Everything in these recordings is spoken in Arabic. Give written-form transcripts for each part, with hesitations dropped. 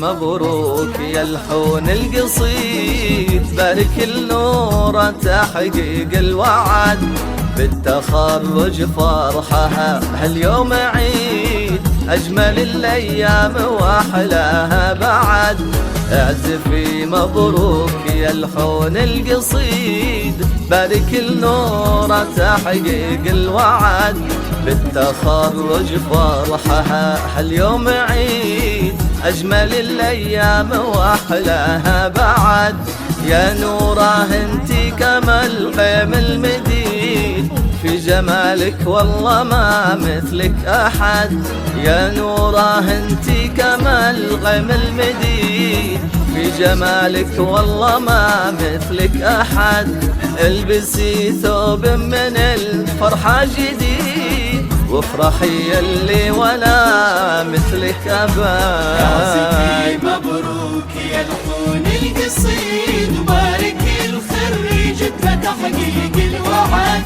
مبروك يا الحون القصيد، بارك النور تحقيق الوعد، بالتخرج فرحها هاليوم عيد، أجمل الأيام وأحلاها بعد. اعزفي مبروك يا الحون القصيد، بارك النور تحقيق الوعد، بالتخرج فرحها هاليوم عيد، أجمل الأيام وأحلاها بعد. يا نوره انتي كما الغيم المديد، في جمالك والله ما مثلك أحد. يا نوره انتي كما الغيم المديد، في جمالك والله ما مثلك أحد. البسي ثوب من الفرحة جديد، وافرحي يلي ولا مثلك أبد. عزفي مبروك يا الحون القصيد، وبارك الخريج بتحقيق الوعد،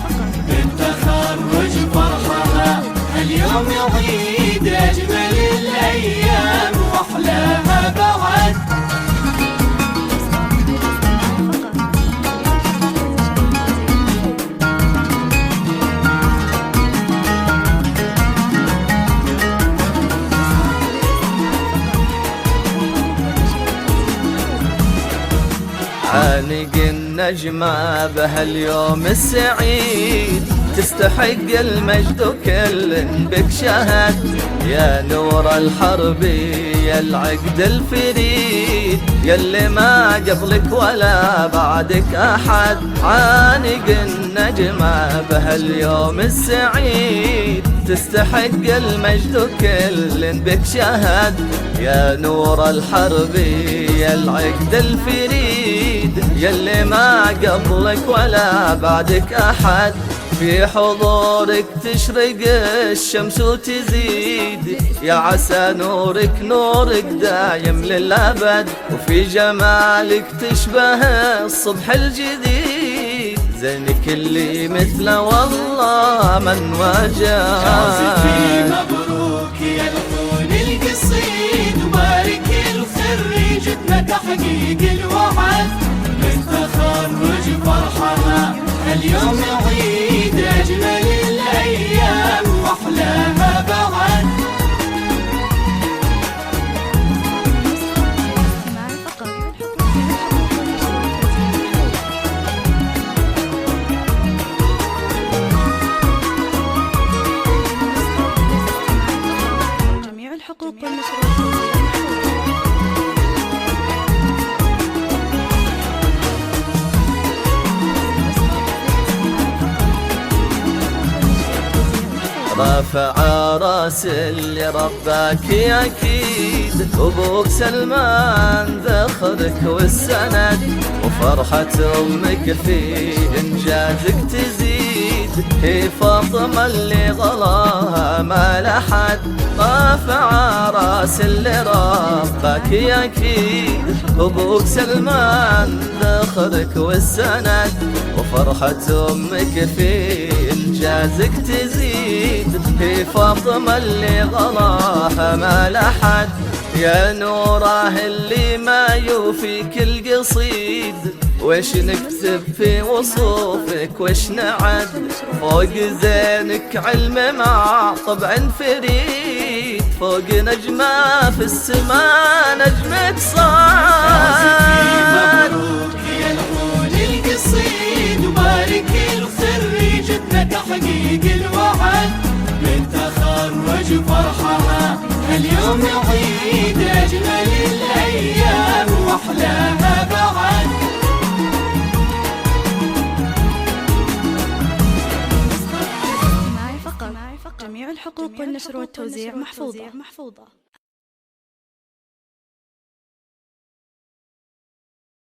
بالتخرج فرحها اليوم عيد، أجمل الأيام وأحلاها بعد. عانق النجمة بهاليوم السعيد، تستحق المجد كل بك شهد. يا نور الحرب يا العقد الفريد، يلي ما قبلك ولا بعدك أحد. عانق النجمة بهاليوم السعيد، تستحق المجد كل بك شهد. يا نور الحرب يا العقد الفريد، يلي ما قبلك ولا بعدك أحد. في حضورك تشرق الشمس وتزيد، يا عسى نورك دايم للأبد. وفي جمالك تشبه الصبح الجديد، زينك اللي مثله والله من وجد. عزفي مبروك يا الحون القصيد، وبارك الخريج بتحقيق الوعد، بالتخرج فرحها اليوم عيد، أجمل الأيام وأحلاها بعد. جميع الحقوق والمشروعات. رافع راس اللي رباك أكيد، أبوك سلمان ذخرك والسند، وفرحة أمك في إنجازك تزيد، هي فاطمة اللي غلاها ما لحد. رافع راس اللي رباك أكيد، أبوك سلمان ذخرك والسند، وفرحة أمك في إنجازك تزيد، هي فاطمة اللي غلاها ما لحد. يا نوره اللي ما يوفيك القصيد، وش نكتب في وصوفك وش نعد. فوق زينك علم مع طبع فريد، فوق نجمة في السماء نجمك صاد. مبروك يا الحون القصيد، وبارك الخريج بتحقيق الوعد، بالتخرج فرحها اليوم عيد، أجمل الأيام وأحلاها بعد. معي فقط. جميع الحقوق والنشر والتوزيع محفوظة.